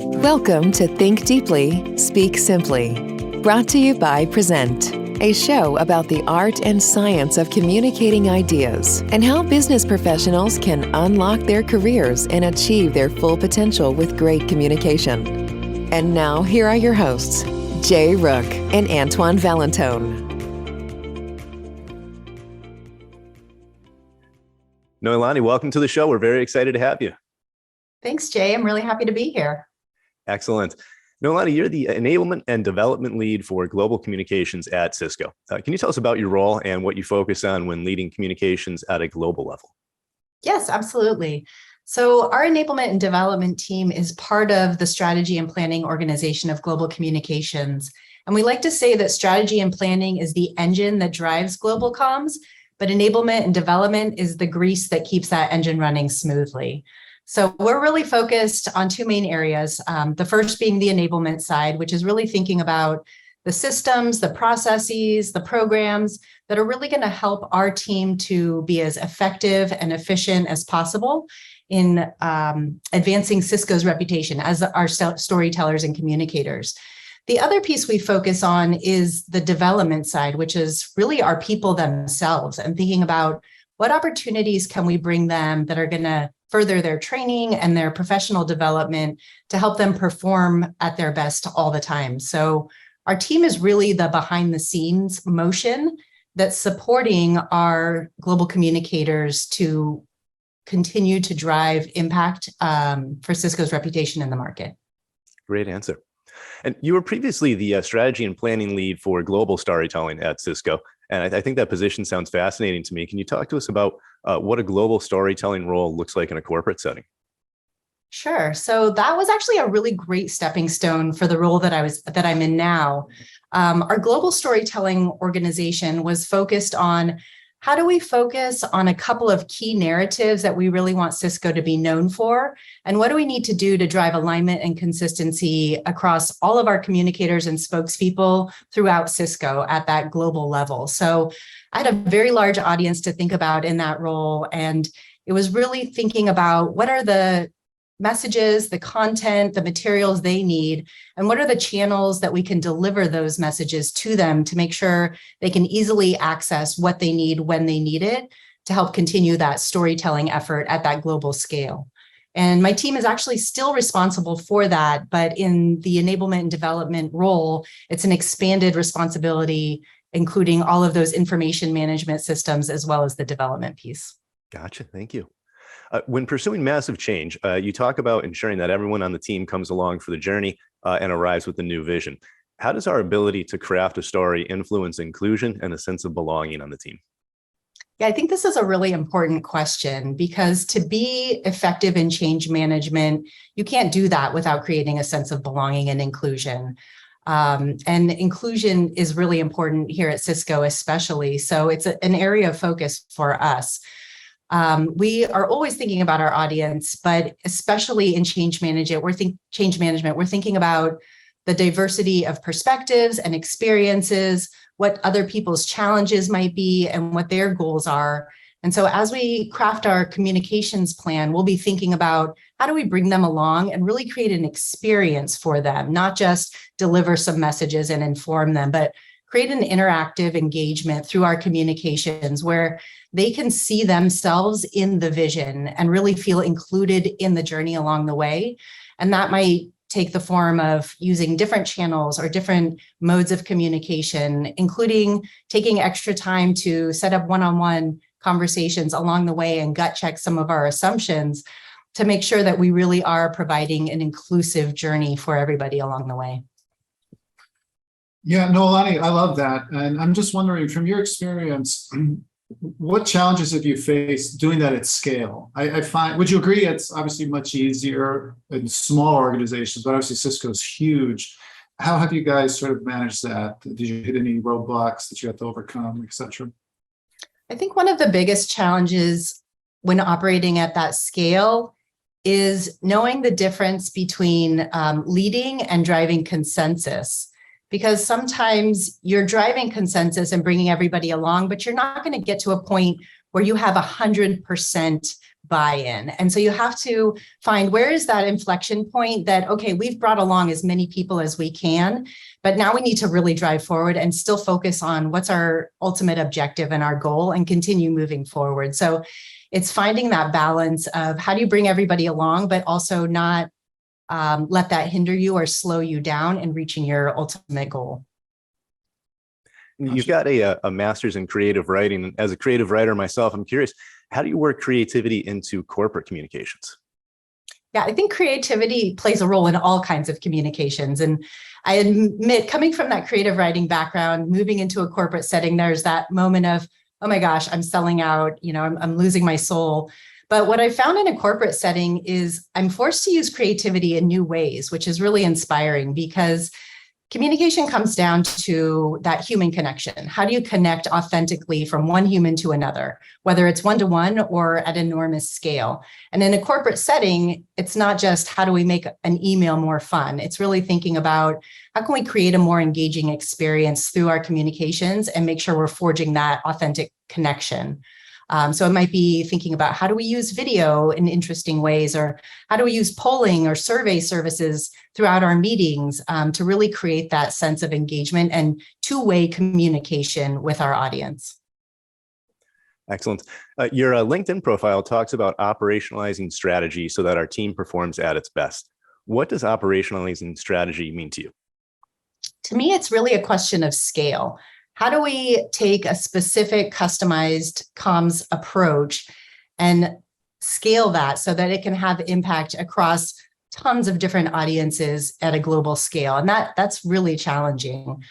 Welcome to Think Deeply, Speak Simply, brought to you by Prezent, a show about the art and science of communicating ideas and how business professionals can unlock their careers and achieve their full potential with great communication. And now, here are your hosts, Jay Rook and Antoine Valentone. Noelani, welcome to the show. We're very excited to have you. Thanks, Jay. I'm really happy to be here. Excellent. Noelani, you're the enablement and development lead for global communications at Cisco. Can you tell us about your role and what you focus on when leading communications at a global level? Yes, absolutely. So our enablement and development team is part of the strategy and planning organization of global communications. And we like to say that strategy and planning is the engine that drives global comms, but enablement and development is the grease that keeps that engine running smoothly. So we're really focused on two main areas. The first being the enablement side, which is really thinking about the systems, the processes, the programs that are really going to help our team to be as effective and efficient as possible in advancing Cisco's reputation as our storytellers and communicators. The other piece we focus on is the development side, which is really our people themselves and thinking about what opportunities can we bring them that are going to further their training and their professional development to help them perform at their best all the time. So our team is really the behind the scenes motion that's supporting our global communicators to continue to drive impact for Cisco's reputation in the market. Great answer. And you were previously the strategy and planning lead for global storytelling at Cisco. And I think that position sounds fascinating to me. Can you talk to us about what a global storytelling role looks like in a corporate setting? Sure. So that was actually a really great stepping stone for the role that I'm in now. Our global storytelling organization was focused on how do we focus on a couple of key narratives that we really want Cisco to be known for? And what do we need to do to drive alignment and consistency across all of our communicators and spokespeople throughout Cisco at that global level? So I had a very large audience to think about in that role. And it was really thinking about what are the messages, the content, the materials they need, and what are the channels that we can deliver those messages to them to make sure they can easily access what they need when they need it to help continue that storytelling effort at that global scale. And my team is actually still responsible for that, but in the enablement and development role, it's an expanded responsibility, including all of those information management systems as well as the development piece. Gotcha. Thank you. When pursuing massive change, you talk about ensuring that everyone on the team comes along for the journey and arrives with a new vision. How does our ability to craft a story influence inclusion and a sense of belonging on the team? Yeah, I think this is a really important question because to be effective in change management, you can't do that without creating a sense of belonging and inclusion. And inclusion is really important here at Cisco, especially. So it's an area of focus for us. We are always thinking about our audience, but especially in change management, we're thinking about the diversity of perspectives and experiences, what other people's challenges might be, and what their goals are. And so as we craft our communications plan, we'll be thinking about how do we bring them along and really create an experience for them, not just deliver some messages and inform them, but create an interactive engagement through our communications where they can see themselves in the vision and really feel included in the journey along the way. And that might take the form of using different channels or different modes of communication, including taking extra time to set up one-on-one conversations along the way and gut check some of our assumptions to make sure that we really are providing an inclusive journey for everybody along the way. Yeah, Noelani, I love that. And I'm just wondering, from your experience, what challenges have you faced doing that at scale? I find, would you agree it's obviously much easier in small organizations, but obviously Cisco's huge. How have you guys sort of managed that? Did you hit any roadblocks that you had to overcome, et cetera? I think one of the biggest challenges when operating at that scale is knowing the difference between leading and driving consensus. Because sometimes you're driving consensus and bringing everybody along, but you're not going to get to a point where you have 100% buy-in. And so you have to find where is that inflection point that, okay, we've brought along as many people as we can, but now we need to really drive forward and still focus on what's our ultimate objective and our goal and continue moving forward. So it's finding that balance of how do you bring everybody along, but also not let that hinder you or slow you down in reaching your ultimate goal. You've got a master's in creative writing. As a creative writer myself, I'm curious, how do you work creativity into corporate communications? Yeah, I think creativity plays a role in all kinds of communications. And I admit, coming from that creative writing background, moving into a corporate setting, there's that moment of, oh my gosh, I'm selling out, I'm losing my soul. But what I found in a corporate setting is I'm forced to use creativity in new ways, which is really inspiring because communication comes down to that human connection. How do you connect authentically from one human to another, whether it's one-to-one or at enormous scale? And in a corporate setting, it's not just how do we make an email more fun? It's really thinking about how can we create a more engaging experience through our communications and make sure we're forging that authentic connection. So it might be thinking about how do we use video in interesting ways, or how do we use polling or survey services throughout our meetings to really create that sense of engagement and two-way communication with our audience. Excellent. Your LinkedIn profile talks about operationalizing strategy so that our team performs at its best. What does operationalizing strategy mean to you? To me, it's really a question of scale. How do we take a specific customized comms approach and scale that so that it can have impact across tons of different audiences at a global scale? And that's really challenging.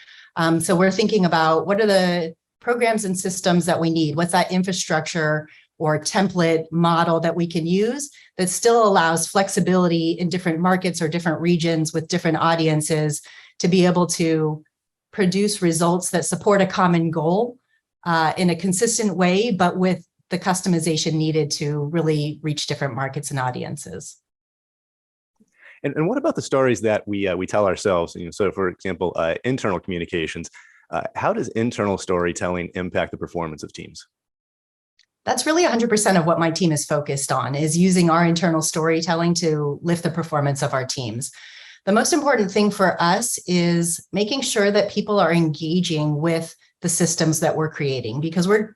So we're thinking about what are the programs and systems that we need? What's that infrastructure or template model that we can use that still allows flexibility in different markets or different regions with different audiences to be able to produce results that support a common goal in a consistent way, but with the customization needed to really reach different markets and audiences. And what about the stories that we tell ourselves? So for example, internal communications, how does internal storytelling impact the performance of teams? That's really 100% of what my team is focused on, is using our internal storytelling to lift the performance of our teams. The most important thing for us is making sure that people are engaging with the systems that we're creating, because we're,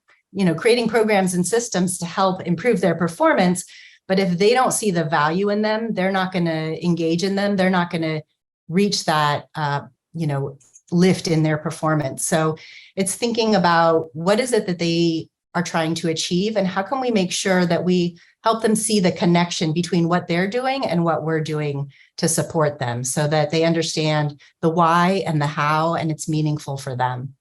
creating programs and systems to help improve their performance. But if they don't see the value in them, they're not going to engage in them. They're not going to reach that, lift in their performance. So it's thinking about what is it that they are trying to achieve, and how can we make sure that we help them see the connection between what they're doing and what we're doing to support them, so that they understand the why and the how, and it's meaningful for them.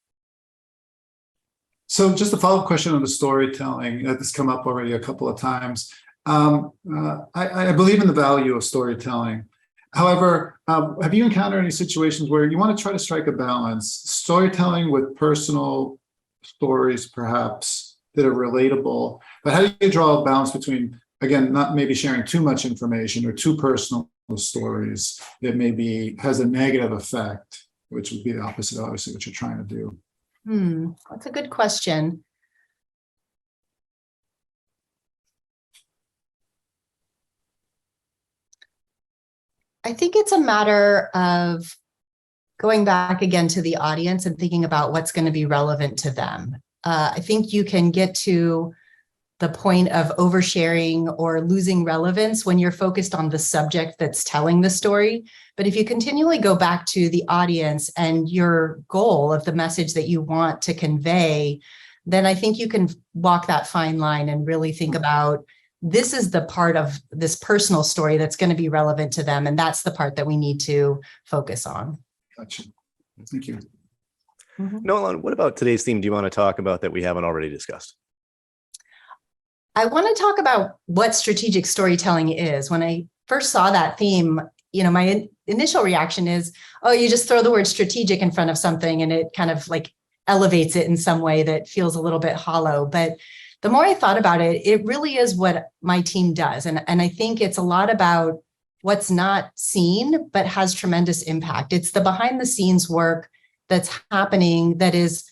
So just a follow-up question on the storytelling that has come up already a couple of times. I believe in the value of storytelling. However, have you encountered any situations where you want to try to strike a balance, storytelling with personal stories, perhaps, that are relatable, but how do you draw a balance between, again, not maybe sharing too much information or too personal stories that maybe has a negative effect, which would be the opposite, obviously, what you're trying to do? That's a good question. I think it's a matter of going back again to the audience and thinking about what's going to be relevant to them. I think you can get to the point of oversharing or losing relevance when you're focused on the subject that's telling the story. But if you continually go back to the audience and your goal of the message that you want to convey, then I think you can walk that fine line and really think about, this is the part of this personal story that's going to be relevant to them. And that's the part that we need to focus on. Gotcha. Thank you. Nolan, what about today's theme do you want to talk about that we haven't already discussed? I want to talk about what strategic storytelling is. When I first saw that theme, my initial reaction is, oh, you just throw the word strategic in front of something and it kind of like elevates it in some way that feels a little bit hollow. But the more I thought about it, it really is what my team does. And I think it's a lot about what's not seen, but has tremendous impact. It's the behind the scenes work that's happening that is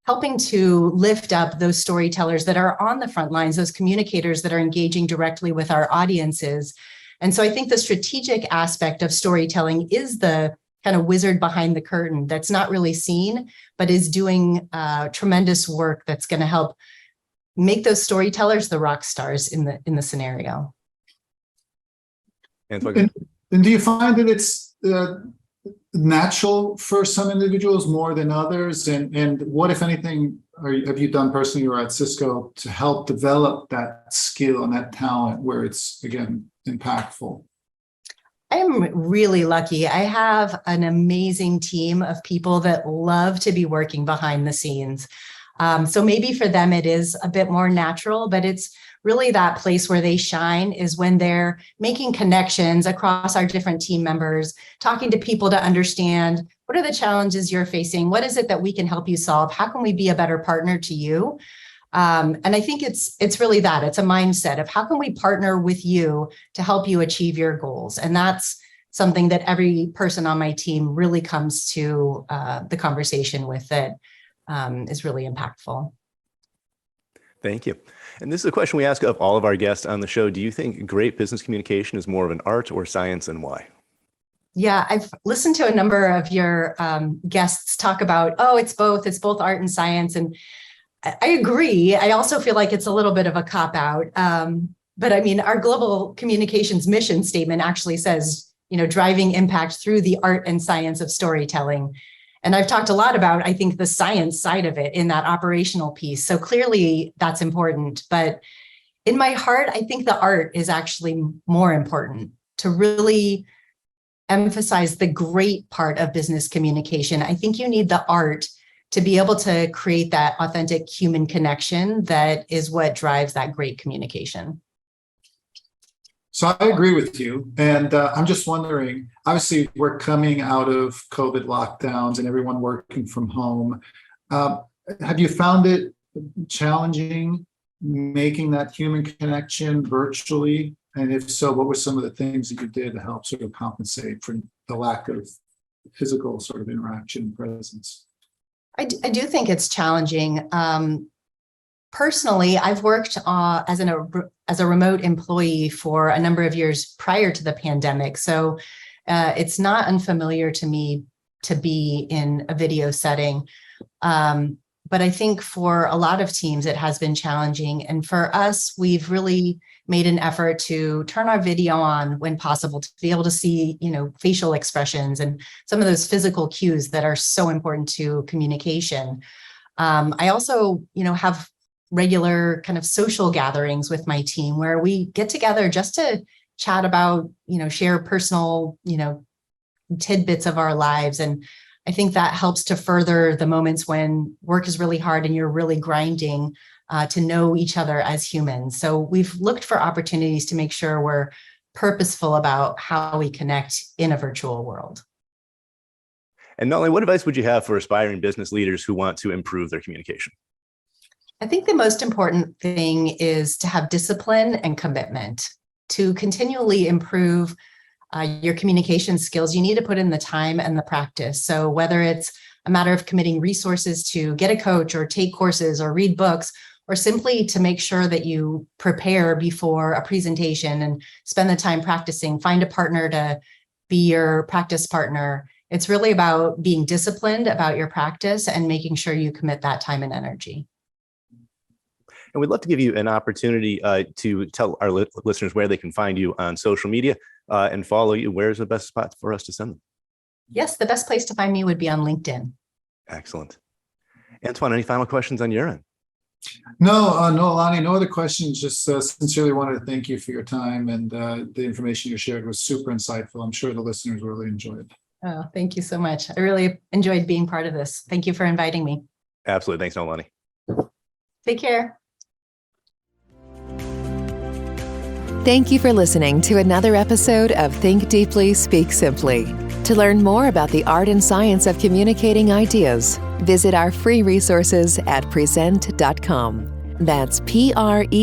helping to lift up those storytellers that are on the front lines, those communicators that are engaging directly with our audiences. And so I think the strategic aspect of storytelling is the kind of wizard behind the curtain that's not really seen, but is doing tremendous work that's going to help make those storytellers the rock stars in the scenario. And do you find that it's natural for some individuals more than others? And what, if anything, have you done personally or at Cisco to help develop that skill and that talent where it's, again, impactful? I'm really lucky. I have an amazing team of people that love to be working behind the scenes. So maybe for them it is a bit more natural, but it's really that place where they shine is when they're making connections across our different team members, talking to people to understand what are the challenges you're facing? What is it that we can help you solve? How can we be a better partner to you? And I think it's really that. It's a mindset of how can we partner with you to help you achieve your goals? And that's something that every person on my team really comes to the conversation with that is really impactful. Thank you. And this is a question we ask of all of our guests on the show. Do you think great business communication is more of an art or science, and why? Yeah, I've listened to a number of your guests talk about, it's both art and science. And I agree. I also feel like it's a little bit of a cop-out. But I mean, our global communications mission statement actually says, driving impact through the art and science of storytelling. And I've talked a lot about, I think, the science side of it in that operational piece. So clearly that's important. But in my heart, I think the art is actually more important to really emphasize the great part of business communication. I think you need the art to be able to create that authentic human connection that is what drives that great communication. So I agree with you. And I'm just wondering, obviously, we're coming out of COVID lockdowns and everyone working from home. Have you found it challenging making that human connection virtually? And if so, what were some of the things that you did to help sort of compensate for the lack of physical sort of interaction and presence? I do think it's challenging. Personally, I've worked as a remote employee for a number of years prior to the pandemic. So it's not unfamiliar to me to be in a video setting. But I think for a lot of teams, it has been challenging. And for us, we've really made an effort to turn our video on when possible to be able to see, facial expressions and some of those physical cues that are so important to communication. I also, have regular kind of social gatherings with my team where we get together just to chat about, share personal, tidbits of our lives. And I think that helps to further the moments when work is really hard and you're really grinding to know each other as humans. So we've looked for opportunities to make sure we're purposeful about how we connect in a virtual world. And Nolly, what advice would you have for aspiring business leaders who want to improve their communication? I think the most important thing is to have discipline and commitment to continually improve your communication skills. You need to put in the time and the practice. So whether it's a matter of committing resources to get a coach or take courses or read books, or simply to make sure that you prepare before a presentation and spend the time practicing, find a partner to be your practice partner. It's really about being disciplined about your practice and making sure you commit that time and energy. And we'd love to give you an opportunity to tell our listeners where they can find you on social media and follow you. Where's the best spot for us to send them? Yes, the best place to find me would be on LinkedIn. Excellent. Antoine, any final questions on your end? No, Alani, no other questions. Just sincerely wanted to thank you for your time, and the information you shared was super insightful. I'm sure the listeners really enjoyed it. Oh, thank you so much. I really enjoyed being part of this. Thank you for inviting me. Absolutely. Thanks, Nolani. Take care. Thank you for listening to another episode of Think Deeply, Speak Simply. To learn more about the art and science of communicating ideas, visit our free resources at prezent.com. That's PREZENT.com.